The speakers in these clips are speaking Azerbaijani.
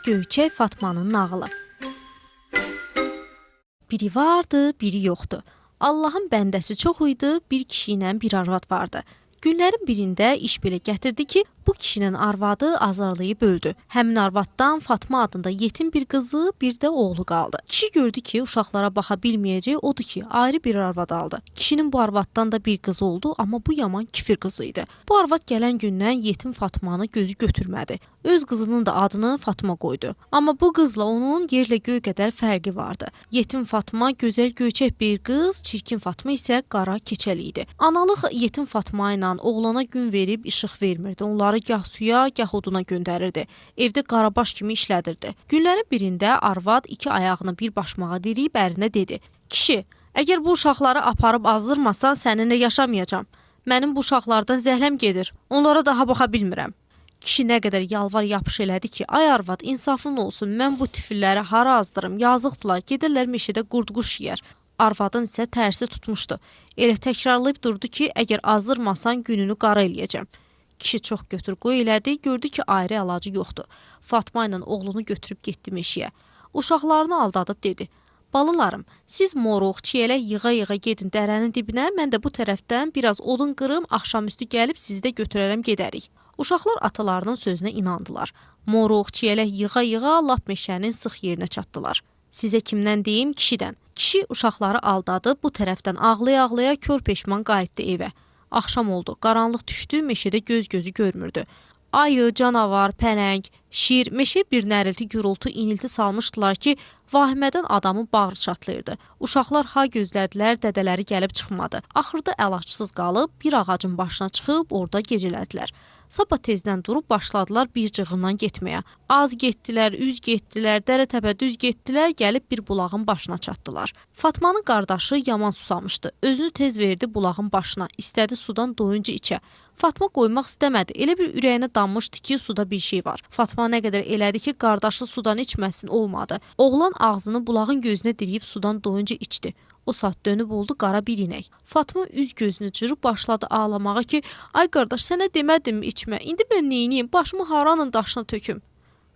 Göyçək Fatmanın nağılı. Biri vardı, biri yoxdu. Allahın bəndəsi çox idi, bir kişi ilə bir arvad vardı. Günlərin birində iş belə gətirdi ki, bu kişinin arvadı azarlayıb öldü. Həmin arvaddan Fatma adında yetim bir qızı, bir də oğlu qaldı. Kişi gördü ki, uşaqlara baxa bilməyəcək, odur ki, ayrı bir arvad aldı. Kişinin bu arvaddan da bir qızı oldu, amma bu yaman kifir qızı idi. Bu arvad gələn gündən yetim Fatmanı gözü götürmədi. Öz qızının da adını Fatma qoydu. Amma bu qızla onun yerlə göy qədər fərqi vardı. Yetim Fatma gözəl göyçək bir qız, çirkin Fatma isə qara keçəli idi. Analıq yetim Fatma ilə oğlana gün verib işıq vermirdi. Onları gah suya, gah oduna göndərirdi. Evdə qarabaş kimi işlədirdi. Günlərin birində arvad iki ayağını bir başmağa diriyib ərinə dedi: "Kişi, əgər bu uşaqları aparıb azdırmasan, səninlə yaşamayacağam. Mənim bu uşaqlardan zəhləm gedir. Onlara daha baxa bilmirəm." Kişi nə qədər yalvar yapış elədi ki, ay arvad, insafın olsun, mən bu tifilləri hara azdırım, yazıqdılar, gedirlər meşədə qurd-quş yeyər. Arvadın isə tərsi tutmuşdu. Elə təkrarlayıb durdu ki, əgər azdırmasan gününü qara eləyəcəm. Kişi çox götür-qoy elədi, gördü ki, ayrı əlacı yoxdur. Fatma ilə oğlunu götürüb getdi meşəyə. Uşaqlarını aldadıb dedi: "Balalarım, siz moruq, çiyələk yığa-yığa gedin dərənin dibinə, mən də bu tərəfdən biraz odun qırım, axşamüstü gəlib sizi də götürərəm gedərik." Uşaqlar atalarının sözünə inandılar. Moruq, çiyələk yığa-yığa lap meşənin sıx yerinə çatdılar. Sizə kimdən deyim? Kişidən. Kişi uşaqları aldadıb bu tərəfdən ağlaya-ağlaya kör peşman qayıtdı evə. Axşam oldu, qaranlıq düşdü, meşədə göz gözü görmürdü. Ayı, canavar, pələng, şir, meşə bir nərilti, gürultu, inilti salmışdılar ki, vahimədən adamın bağrı çatlayırdı. Uşaqlar ha gözlədilər, dədələri gəlib çıxmadı. Axırda əlacsız qalıb bir ağacın başına çıxıb orada gecələdilər. Sabah tezdən durub başladılar bir cığından getməyə. Az getdilər, üz getdilər, dərə-təpə düz getdilər, gəlib bir bulağın başına çatdılar. Fatmanın qardaşı yaman susamışdı. Özünü tez verdi bulağın başına, istədi sudan doyunca içə. Fatma qoymaq istəmədi. Elə bir ürəyinə dammışdı ki, suda bir şey var. Fatma nə qədər elədi ki, qardaşı sudan içməsin, olmadı. Oğlan ağzını bulağın gözünə diriyib sudan doyunca içdi. O saat dönüb oldu qara bir inək. Fatma üz gözünü cırıb başladı ağlamağa ki, ay qardaş, sənə demədimmi içmə, indi mən neyniyim, başımı haranın daşına töküm.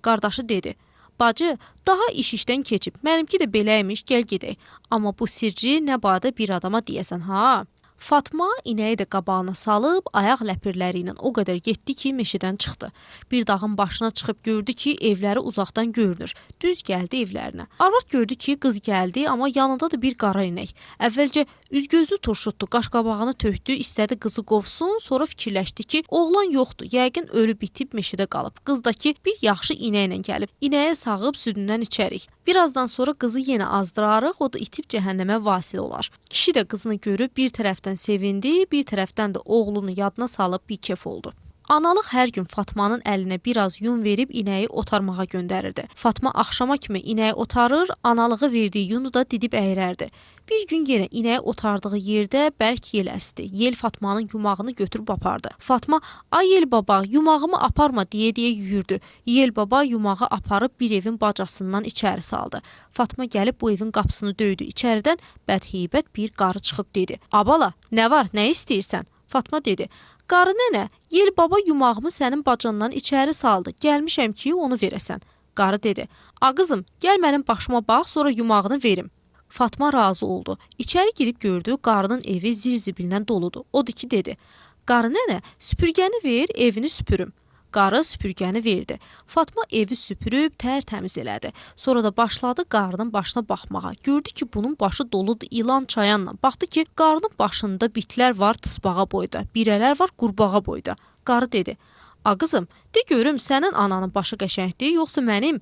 Qardaşı dedi: "Bacı, daha iş işdən keçib, mənimki də beləymiş, gəl gedək. Amma bu sirri nə badə bir adama deyəsən, ha?" Fatma inəyi də qabağına salıb, ayaq ləpirləri ilə o qədər getdi ki, meşədən çıxdı. Bir dağın başına çıxıb gördü ki, evləri uzaqdan görünür. Düz gəldi evlərinə. Arvad gördü ki, qız gəldi, amma yanında da bir qara inək. Əvvəlcə üz-gözünü turşutdu, qaş-qabağını tökdü, istədi qızı qovsun, sonra fikirləşdi ki, oğlan yoxdur, yəqin ölüb bitib meşədə qalıb. Qızdakı bir yaxşı inəklə gəlib. İnəyə sağıb südündən içərik. Birazdan sonra qızı yenə azdırarıq, o da itib cəhənnəmə vasil olar. Kişi də qızını görüb bir tərəfdən sevindi, bir tərəfdən də oğlunu yadına salıb bir kef oldu. Analıq hər gün Fatmanın əlinə biraz yun verib inəyi otarmağa göndərirdi. Fatma axşama kimi inəyi otarır, analığı verdiyi yunu da didib əyirərdi. Bir gün yenə inəyi otardığı yerdə bərk yel əsdi. Yel Fatmanın yumağını götürüb apardı. Fatma, ay yel baba, yumağımı aparma deyə yüyürdü. Yel baba yumağı aparıb bir evin bacasından içəri saldı. Fatma gəlib bu evin qapısını döydü. İçəridən bədheybət bir qarı çıxıb dedi: "Abala, nə var, nə istəyirsən?" Fatma dedi: "Qarı nənə, yel baba yumağımı sənin bacandan içəri saldı. Gəlmişəm ki, onu verəsən." Qarı dedi: "A qızım, gəl mənim başıma bax, sonra yumağını verim." Fatma razı oldu. İçəri girib gördü, qarının evi zirzibillə doludur. Odur ki, dedi: "Qarı nənə, süpürgəni ver, evini süpürüm." Qarı süpürgəni verdi. Fatma evi süpürüb tərtəmiz elədi. Sonra da başladı qarının başına baxmağa. Gördü ki, bunun başı doludur ilan çayanla. Baxdı ki, qarının başında bitlər var tısbağa boyda, birələr var qurbağa boyda. Qarı dedi: "A qızım, de görüm sənin ananın başı qəşəngdir, yoxsa mənim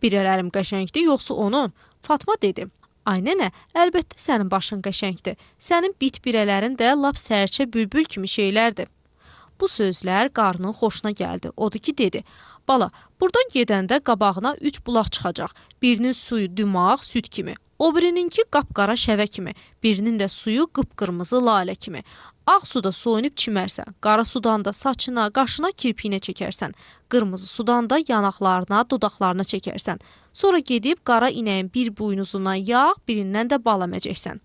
birələrim qəşəngdir, yoxsa onun?" Fatma dedi: "Ay nənə, əlbəttə sənin başın qəşəngdir. Sənin bit birələrin də lap sərçə bülbül kimi şeylərdir." Bu sözlər qarının xoşuna gəldi. Odur ki, dedi: "Bala, buradan gedəndə qabağına 3 bulaq çıxacaq. Birinin suyu dümaq, süd kimi. O birininki qapqara şəvə kimi. Birinin də suyu qıpqırmızı lalə kimi. Ağ suda soyunub çimərsən. Qara sudan da saçına, qaşına, kirpiyinə çəkərsən. Qırmızı sudan da yanaqlarına, dodaqlarına çəkərsən. Sonra gedib qara inəyin bir buynuzundan yağ, birindən də bal əməcəksən."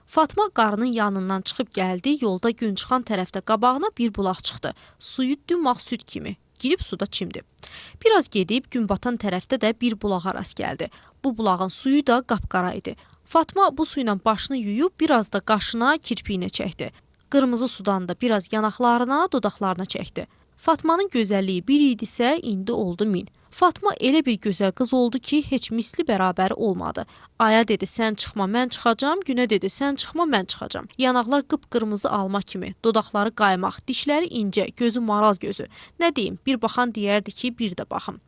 Fatma qarının yanından çıxıb gəldi, yolda gün çıxan tərəfdə qabağına bir bulaq çıxdı. Suyu dümağ süd kimi. girib suda çimdi. Biraz gedib gün batan tərəfdə də bir bulağa rast gəldi. Bu bulağın suyu da qapqara idi. Fatma bu suyla başını yuyub biraz da qaşına, kirpiyinə çəkdi. Qırmızı sudan da biraz yanaqlarına, dodaqlarına çəkdi. Fatmanın gözəlliyi bir idisə, indi oldu min. Fatma elə bir gözəl qız oldu ki, heç misli bərabəri olmadı. Aya dedi, sən çıxma, mən çıxacam. Günə dedi, sən çıxma, mən çıxacam. Yanaqlar qıpqırmızı alma kimi, dodaqları qaymaq, dişləri incə, gözü maral gözü. Nə deyim, bir baxan deyərdi ki, bir də baxım.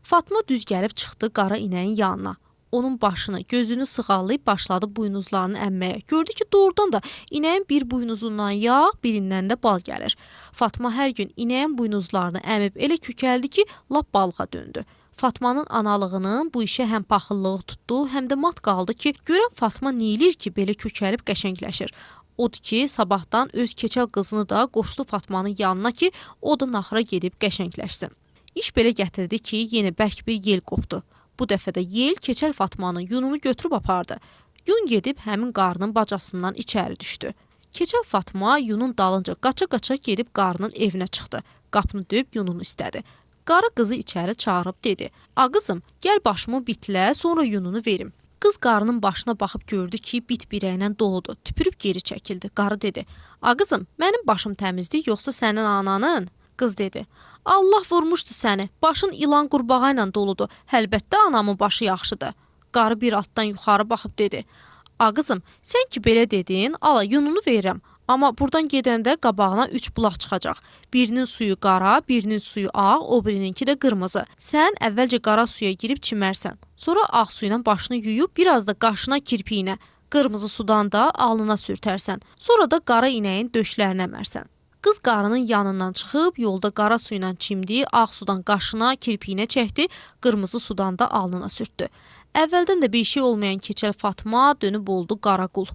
Fatma düz gəlib çıxdı qara inəyin yanına. Onun başını, gözünü sığallayıb başladı buynuzlarını əmməyə. Gördü ki, doğrudan da inəyin bir buynuzundan yağ, birindən də bal gəlir. Fatma hər gün inəyin buynuzlarını əmib elə kökəldi ki, lap balığa döndü. Fatmanın analığının bu işə həm paxıllığı tutdu, həm də mat qaldı ki, görən Fatma neyləyir ki, belə kökəlib qəşəngləşir. Odur ki, sabahdan öz keçəl qızını da qoşdu Fatmanın yanına ki, o da naxıra gedib qəşəngləşsin. İş belə gətirdi ki, yenə bərk bir yel qopdu. Bu dəfə də yel keçəl Fatmanın yununu götürüb apardı. Yun gedib həmin qarının bacasından içəri düşdü. Keçəl Fatma yunun dalınca qaça-qaça gedib qarının evinə çıxdı. Qapını döyüb yununu istədi. Qarı qızı içəri çağırıb dedi: "A qızım, gəl başımı bitlə, sonra yununu verim." Qız qarının başına baxıb gördü ki, bit birəklə doludur. Tüpürüb geri çəkildi. Qarı dedi: "A qızım, mənim başım təmizdir, yoxsa sənin ananın?" Qız dedi: "Allah vurmuşdu səni. Başın ilan qurbağa ilə doludur. Əlbəttə anamın başı yaxşıdır." Qarı bir altdan yuxarı baxıb dedi: "A qızım, sən ki belə dedin, ala yununu verirəm. Amma buradan gedəndə qabağına 3 bulaq çıxacaq. Birinin suyu qara, birinin suyu ağ, o birininki də qırmızı. Sən əvvəlcə qara suya girib çimərsən. Sonra ağ suyla başını yuyub biraz da qaşına, kirpiyinə, qırmızı sudan da alnına sürtərsən. Sonra da qara inəyin döşlərinə əmərsən." Qız qarının yanından çıxıb yolda qara suyla çimdi, ağ sudan qaşına, kirpiyinə çəkdi, qırmızı sudan da alnına sürtdü. Əvvəldən də bir şey olmayan keçəl Fatma dönüb oldu qara qul.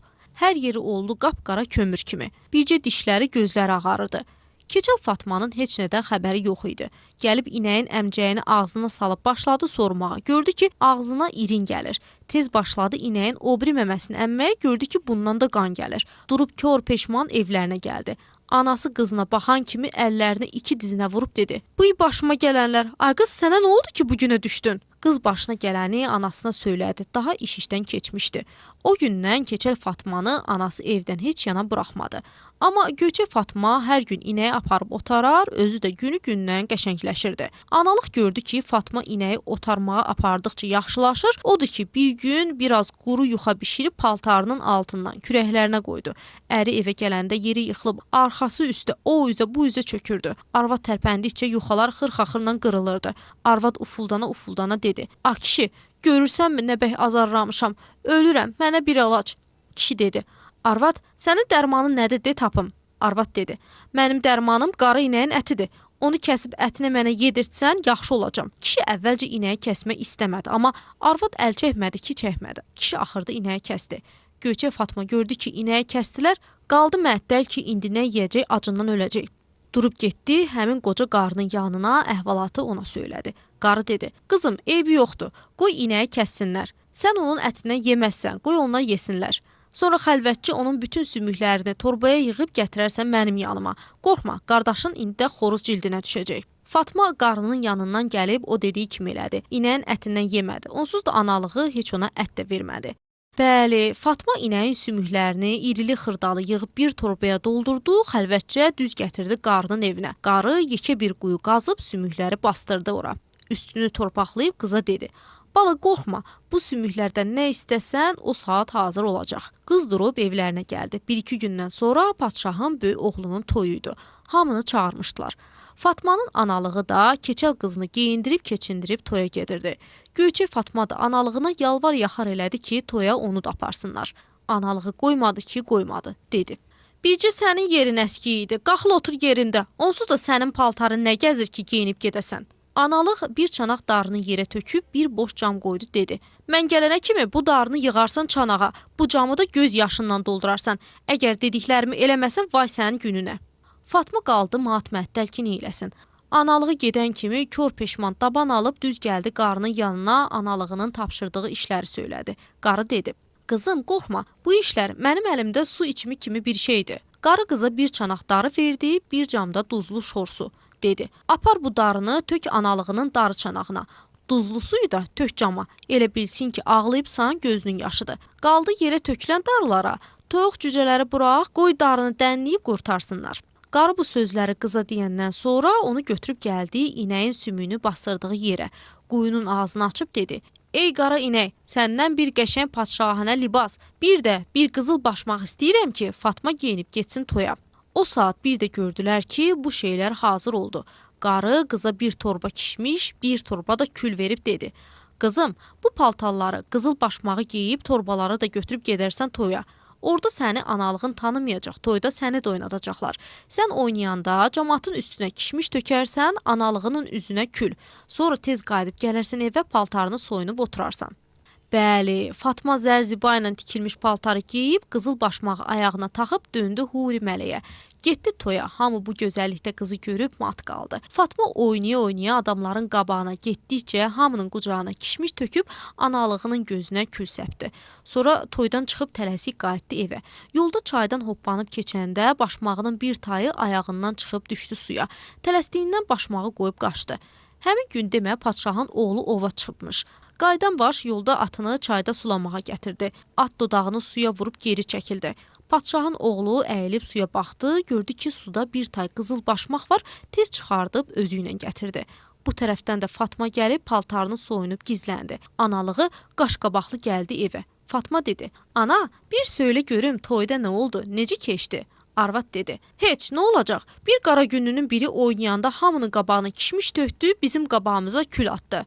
Hər yeri oldu qapqara kömür kimi. Bircə dişləri, gözləri ağarırdı. Keçəl Fatmanın heç nədən xəbəri yox idi. Gəlib inəyin əmcəyini ağzına salıb başladı sormağa. Gördü ki, ağzına irin gəlir. Tez başladı inəyin o biri məməsini əmməyə, gördü ki, bundan da qan gəlir. Durub kör peşman evlərinə gəldi. Anası qızına baxan kimi əllərini 2 dizinə vurub dedi: "Buy başıma gələnlər, ay qız sənə nə oldu ki, bu günə düşdün?" Qız başına gələni anasına söylədi. Daha iş işdən keçmişdi. O gündən keçəl Fatmanı anası evdən heç yana buraxmadı. Amma Göyçə Fatma hər gün inəyi aparıb otarar, özü də günü-gündən qəşəngləşirdi. Analıq gördü ki, Fatma inəyi otarmağa apardıqca yaxşılaşır. Odur ki, bir gün biraz quru yuxa bişirib paltarının altından kürəklərinə qoydu. Əri evə gələndə yeri yıxılıb, arxası üstə o üzə bu üzə çökürdü. Arvad tərpəndikcə yuxalar xırxaxırla qırılırdı. Arvad ufuldana dedi: "A kişi, görürsənmi nə bəh azarlamışam? Ölürəm, mənə bir əlac." Kişi dedi: "Arvad, sənin dərmanın nədir de tapım." Arvad dedi: "Mənim dərmanım qara inəyin ətidir. Onu kəsib ətini mənə yedirtsən, yaxşı olacam." Kişi əvvəlcə inəyi kəsmək istəmədi, amma arvad əl çəkmədi ki, çəkmədi. Kişi axırda inəyi kəsdi. Göyçə Fatma gördü ki, inəyi kəsdilər, qaldı məəttəl ki, indi nə yeyəcək, acından öləcək. Durub getdi, həmin qoca qarının yanına əhvalatı ona söylədi. Qarı dedi: "Qızım, eybi yoxdur. Qoy inəyi kəssinlər. Sən onun ətindən yeməzsən, qoy onlar yesinlər. Sonra xəlvətçi onun bütün sümüklərini torbaya yığıb gətirərsən mənim yanıma. Qorxma, qardaşın indi də xoruz cildinə düşəcək." Fatma qarının yanından gəlib o dediyi kimi elədi. İnəyin ətindən yemədi. Onsuz da analığı heç ona ət də vermədi. Bəli, Fatma inəyin sümüklərini irili xırdalı yığıb bir torbaya doldurdu, xəlvətcə düz gətirdi qarının evinə. Qarı yekə bir quyu qazıb sümükləri bastırdı ora. Üstünü torpaqlayıb qıza dedi: "Bala, qorxma, bu sümüklərdən nə istəsən o saat hazır olacaq." Qız durub evlərinə gəldi. 1-2 gündən sonra padşahın böyük oğlunun toyuydu. Hamını çağırmışdılar. Fatmanın analığı da keçəl qızını geyindirib keçindirib toya gedirdi. Göyçə Fatma da analığına yalvar yaxar elədi ki, toya onu da aparsınlar. Analığı qoymadı ki, qoymadı, dedi: "Bircə sənin yerin əski idi, qaxıl otur yerində, onsuz da sənin paltarın nə gəzir ki, geyinib gedəsən." Analıq bir çanaq darını yerə töküb bir boş cam qoydu, dedi: "Mən gələnə kimi bu darını yığarsan çanağa, bu camı da göz yaşından doldurarsan. Əgər dediklərimi eləməsən, vay sənin gününə." Fatma qaldı mat-məttəl ki, neyləsin. Analığı gedən kimi kör peşman daban alıb düz gəldi qarının yanına, analığının tapşırdığı işləri söylədi. Qarı dedi: "Qızım, qorxma, bu işlər mənim əlimdə su içimi kimi bir şeydir. Qarı qıza bir çanaq darı verdi, bir camda duzlu şorsu. Dedi, apar bu darını tök analığının darı çanağına. Duzlu suyu da tök cama. Elə bilsin ki, ağlayıbsan gözünün yaşıdır. Qaldı yerə tökülən darılara. Toyuq cücələri burax, qoy darını dənləyib qurtarsınlar. Qarı bu sözləri qıza deyəndən sonra onu götürüb gəldi inəyin sümüyünü basdırdığı yerə. Quyunun ağzını açıb dedi, ey qara inək, səndən bir qəşəng padşahənə libas, bir də bir qızıl başmaq istəyirəm ki, Fatma geyinib getsin toya. O saat bir də gördülər ki, bu şeylər hazır oldu. Qarı qıza bir torba kişmiş, bir torba da kül verib dedi. Qızım, bu paltarları, qızıl başmağı geyib torbaları da götürüb gedərsən toya. Orada səni analığın tanımayacaq, toyda səni də oynadacaqlar. Sən oynayanda camaatın üstünə kişmiş tökərsən, analığının üzünə kül. Sonra tez qayıdıb gələrsən evə, paltarını soyunub oturarsan. Bəli, Fatma zərziba ilə tikilmiş paltarı geyib, qızıl başmağı ayağına taxıb döndü Huri mələyə. Getdi toya, hamı bu gözəllikdə qızı görüb mat qaldı. Fatma oynaya-oynaya adamların qabağına getdikcə hamının qucağına kişmiş töküb analığının gözünə kül səpdi. Sonra toydan çıxıb tələsik qayıtdı evə. Yolda çaydan hoppanıb keçəndə başmağının bir tayı ayağından çıxıb düşdü suya. Tələsdiyindən başmağı qoyub qaçdı. Həmin gün demə padşahın oğlu ova çıxıbmış. Qaydan baş yolda atını çayda sulamağa gətirdi. At dodağını suya vurub geri çəkildi. Padşahın oğlu əyilib suya baxdı, gördü ki, suda bir tay qızıl başmaq var, tez çıxardıb özü ilə gətirdi. Bu tərəfdən də Fatma gəlib paltarını soyunub gizləndi. Analığı qaşqabaqlı gəldi evə. Fatma dedi, ana, bir söylə görüm toyda nə oldu, necə keçdi? Arvad dedi, heç nə olacaq? Bir qara gününün biri oynayanda hamının qabağına kişmiş tökdü, bizim qabağımıza kül atdı.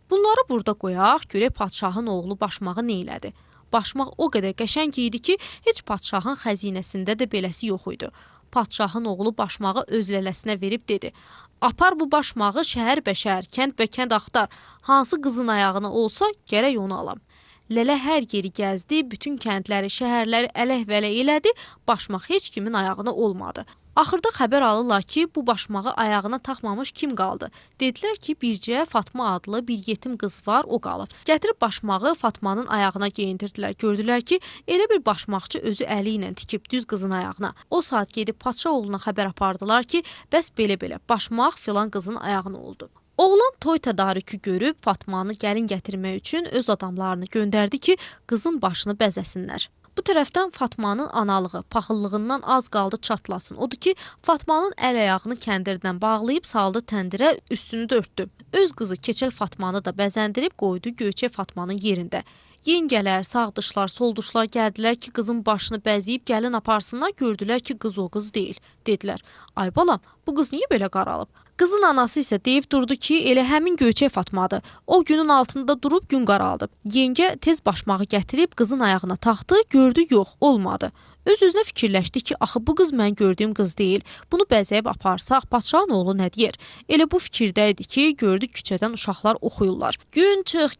Bunları burada qoyaq, görək padşahın oğlu başmağı neylədi? Başmaq o qədər qəşəng idi ki, heç padşahın xəzinəsində də beləsi yox idi. Padşahın oğlu başmağı öz lələsinə verib dedi, apar bu başmağı şəhər-bəşər, kənd-bəkənd axtar, hansı qızın ayağına olsa gərək onu alam. Lələ hər yeri gəzdi, bütün kəndləri, şəhərləri ələk-vələk elədi, başmaq heç kimin ayağına olmadı. Axırda xəbər alırlar ki, bu başmağı ayağına taxmamış kim qaldı? Dedilər ki, bircə Fatma adlı bir yetim qız var, o qalıb. Gətirib başmağı Fatmanın ayağına geyindirdilər. Gördülər ki, elə bir başmaqçı özü əli ilə tikib düz qızın ayağına. O saat gedib padşah oğluna xəbər apardılar ki, bəs belə-belə başmaq filan qızın ayağına oldu. Oğlan toy tədarükü görüb Fatmanı gəlin gətirmək üçün öz adamlarını göndərdi ki, qızın başını bəzəsinlər. Bu tərəfdən Fatmanın analığı paxıllığından az qaldı çatlasın. Odur ki, Fatmanın əl-ayağını kəndirdən bağlayıb saldı təndirə, üstünü də örtdü. Öz qızı Keçəl Fatmanı da bəzəndirib qoydu Göyçək Fatmanın yerində. Yengələr, sağdışlar, solduşlar gəldilər ki, qızın başını bəzəyib gəlin aparsınlar, gördülər ki, qız o qız deyil. Dedilər, ay balam, bu qız niyə belə qaralıb? Qızın anası isə deyib durdu ki, elə həmin Göyçək Fatmadır. O günün altında durub gün qaraldıb. Yengə tez başmağı gətirib qızın ayağına taxdı, gördü yox, olmadı. Öz-özünə fikirləşdi ki, axı bu qız mən gördüyüm qız deyil. Bunu bəzəyib aparsaq, padşahın oğlu nə deyər? Elə bu fikirdə idi ki, gördü küçədən uşaqlar oxuyurlar. Gün çıx,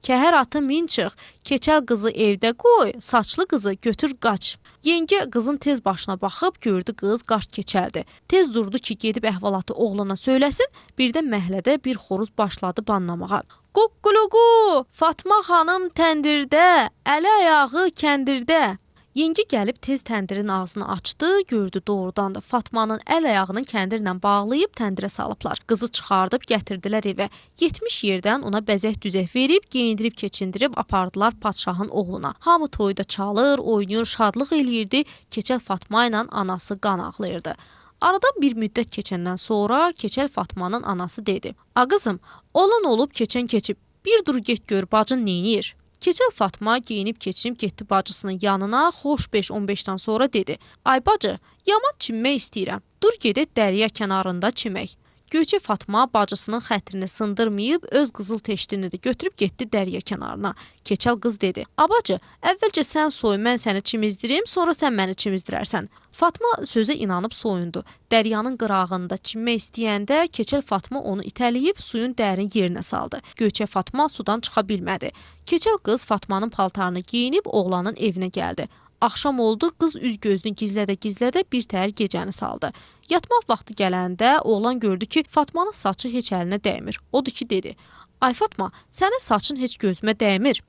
kəhər atı min çıx, keçəl qızı evdə qoy, saçlı qızı götür qaç. Yengə qızın tez başına baxıb gördü qız qaç keçəldi. Tez durdu ki, gedib əhvalatı oğlana söyləsin, birdən məhəllədə bir xoruz başladı banlamağa. Quqquluqu, Fatma xanım təndirdə, əli-ayağı kəndirdə. Yengə gəlib tez təndirin ağzını açdı, gördü doğrudan da Fatmanın əl-ayağını kəndirlə bağlayıb təndirə salıblar. Qızı çıxardıb gətirdilər evə. 70 yerdən ona bəzək-düzək verib, geyindirib keçindirib apardılar padşahın oğluna. Hamı toyda çalır, oynayır, şadlıq eləyirdi. Keçəl Fatma ilə anası qan ağlayırdı. Aradan bir müddət keçəndən sonra Keçəl Fatmanın anası dedi, "A qızım, olan olub keçən keçib. Bir dur get gör bacın neynir?" Keçəl Fatma geyinib keçinib getdi bacısının yanına, xoş 5-15-dən sonra dedi, "Ay bacı, yaman çimmək istəyirəm. Dur gedək dərya kənarında çimək." Göyçək Fatma bacısının xətrini sındırmayıb, öz qızıl teştini də götürüb getdi dərya kənarına. Keçəl qız dedi, "Abacı, əvvəlcə sən soy, mən səni çimizdirim, sonra sən məni çimizdirərsən." Fatma sözə inanıb soyundu. Dəryanın qırağında çimmək istəyəndə Keçəl Fatma onu itələyib suyun dərin yerinə saldı. Göyçək Fatma sudan çıxa bilmədi. Keçəl qız Fatmanın paltarını geyinib oğlanın evinə gəldi. Axşam oldu, qız üz-gözünü gizlədə-gizlədə bir təhər gecəni saldı. Yatmaq vaxtı gələndə oğlan gördü ki, Fatmanın saçı heç əlinə dəymir. Odur ki, dedi, "Ay Fatma, sənin saçın heç gözümə dəymir."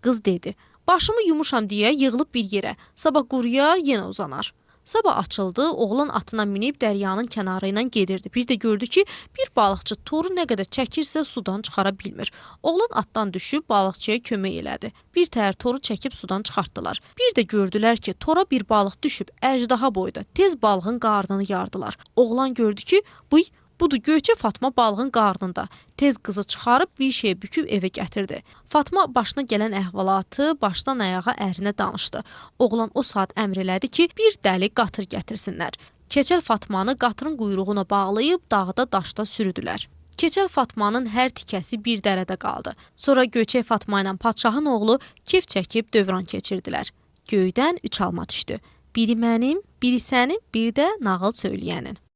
Qız dedi, "Başımı yumuşam deyə yığılıb bir yerə, sabah quruyar, yenə uzanar." Sabah açıldı, oğlan atına minib dəryanın kənarı ilə gedirdi. Bir də gördü ki, bir balıqçı toru nə qədər çəkirsə sudan çıxara bilmir. Oğlan atdan düşüb balıqçıya kömək elədi. Bir təhər toru çəkib sudan çıxartdılar. Bir də gördülər ki, tora bir balıq düşüb əjdaha boyda. Tez balığın qarnını yardılar. Oğlan gördü ki, budur Göyçə Fatma balığın qarnında. Tez qızı çıxarıb bir şeyə büküb evə gətirdi. Fatma başına gələn əhvalatı başdan ayağa ərinə danışdı. Oğlan o saat əmr elədi ki, bir dəli qatır gətirsinlər. Keçəl Fatmanı qatırın quyruğuna bağlayıb dağda daşda sürüdülər. Keçəl Fatmanın hər tikəsi bir dərədə qaldı. Sonra Göyçək Fatma ilə padşahın oğlu kef çəkib dövran keçirdilər. Göydən 3 alma düşdü. Biri mənim, biri sənin, bir də nağıl söyləyənin.